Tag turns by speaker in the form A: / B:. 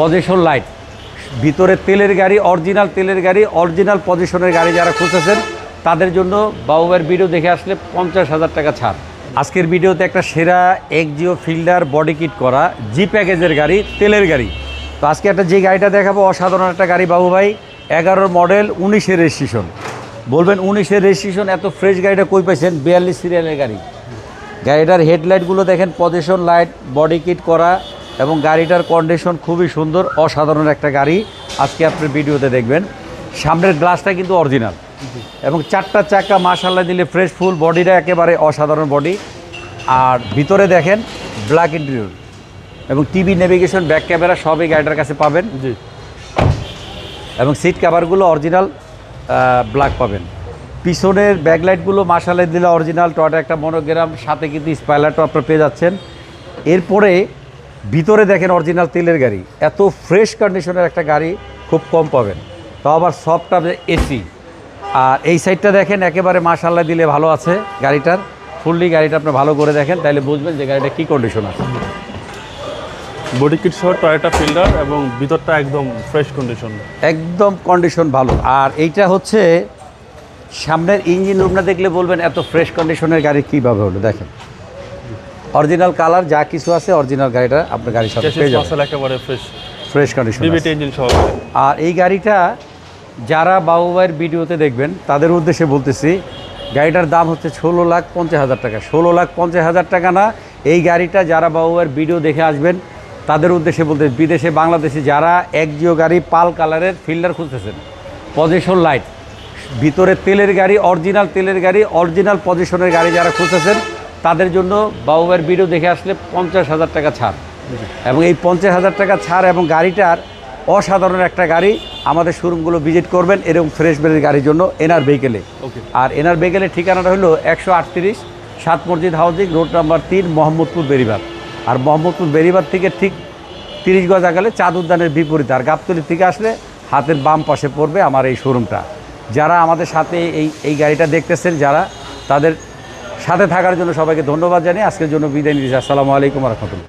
A: Position light, ভিতরে তেলের গাড়ি, অরিজিনাল তেলের গাড়ি, অরিজিনাল পজিশনের গাড়ি যারা খুঁজতেছেন তাদের জন্য বাবু ভাইয়ের ভিডিও দেখে আসলে 50,000 টাকা ছাড়। আজকের ভিডিওতে একটা সেরা এক্সিও ফিল্ডার বডি কিট করা জি প্যাকেজের গাড়ি, তেলের গাড়ি। তো আজকে একটা যে গাড়িটা দেখাবো অসাধারণ একটা গাড়ি বাবু ভাই, 11 মডেল, 19-এর রেজিস্ট্রেশন। বলবেন 19-এর রেজিস্ট্রেশন, এত ফ্রেশ গাড়িটা কই পাইছেন? 42 সিরিয়ালের গাড়ি। গাড়িটার হেডলাইটগুলো দেখেন, পজিশন লাইট, বডি কিট করা এবং গাড়িটার কন্ডিশন খুবই সুন্দর, অসাধারণ একটা গাড়ি আজকে আপনার ভিডিওতে দেখবেন। সামনের গ্লাসটা কিন্তু অরিজিনাল এবং 4টা চাকা মাশাআল্লাহ দিলে ফ্রেশ, ফুল বডিটা একেবারে অসাধারণ বডি। আর ভিতরে দেখেন ব্ল্যাক ইন্টেরিয়র এবং টিভি, নেভিগেশন, ব্যাক ক্যামেরা সবই গাড়িটার কাছে পাবেন।
B: জি।
A: এবং সিট কাভারগুলো অরিজিনাল ব্ল্যাক পাবেন। পিছনের ব্যাকলাইটগুলো মাশাআল্লাহ দিলে অরিজিনাল, টয়টা একটা মনোগ্রাম, সাথে কিন্তু স্পয়লারটাও আপনারা পেয়ে যাচ্ছেন। এরপরে ভিতরে দেখেন অরিজিনাল তেলের গাড়ি, এত ফ্রেশ কন্ডিশনের একটা গাড়ি খুব কম পাবেন, তাও আবার সফট এসি। আর এই সাইডটা দেখেন একেবারে মাশাআল্লাহ দিলে ভালো আছে গাড়িটার, ফুললি গাড়িটা আপনি ভালো করে দেখেন তাহলে বুঝবেন যে গাড়িটা কী কন্ডিশন আছে।
B: বডি কিট সহ টয়োটা ফিল্ডার এবং ভিতরটা একদম ফ্রেশ কন্ডিশন,
A: একদম কন্ডিশন ভালো। আর এইটা হচ্ছে সামনের ইঞ্জিন রুমটা দেখলে বলবেন এত ফ্রেশ কন্ডিশনের গাড়ি কীভাবে হলো। দেখেন অরিজিনাল কালার যা কিছু আছে, অরিজিনাল গাড়িটা আপনার গাড়ির সাথে পেয়ে যাবেন,
B: একেবারে
A: ফ্রেশ কন্ডিশন
B: ইঞ্জিন সহ।
A: আর এই গাড়িটা যারা বাবু ভাইয়ের ভিডিওতে দেখবেন তাদের উদ্দেশ্যে বলতেছি, গাড়িটার দাম হচ্ছে 16,50,000 টাকা। 16,50,000 টাকা না, এই গাড়িটা যারা বাবু ভাইয়ের ভিডিও দেখে আসবেন তাদের উদ্দেশ্যে বলতে, বিদেশে বাংলাদেশে যারা এক্সিও গাড়ি পাল কালারের ফিল্ডার খুঁজতেছেন, পজিশন লাইট, ভিতরে তেলের গাড়ি, অরিজিনাল তেলের গাড়ি, অরিজিনাল পজিশনের গাড়ি যারা খুঁজতেছেন তাদের জন্য বাবু ভাইয়ের ভিডিও দেখে আসলে 50,000 টাকা ছাড়। এবং এই 50,000 টাকা ছাড় এবং গাড়িটার অসাধারণ একটা গাড়ি, আমাদের শোরুমগুলো ভিজিট করবেন এরকম ফ্রেশ বেলের গাড়ির জন্য এনআর ভেহিকেলে। আর এনআর ভেহিকেলের ঠিকানাটা হলো 138 7 মসজিদ housing, road number 3, Mohammadpur Beribadh. আর মোহাম্মদপুর বেরিবাদ থেকে ঠিক 30 গজ আগালে চাঁদ উদ্যানের বিপরীতে, আর গাবতলী থেকে আসলে হাতের বাম পাশে পড়বে আমার এই শোরুমটা। যারা আমাদের সাথে এই গাড়িটা দেখতেছেন, যারা তাদের সাথে থাকার জন্য সবাইকে ধন্যবাদ জানিয়ে আজকের জন্য বিদায় নিচ্ছি। আসসালামু আলাইকুম ওয়া রাহমাতুল্লাহ।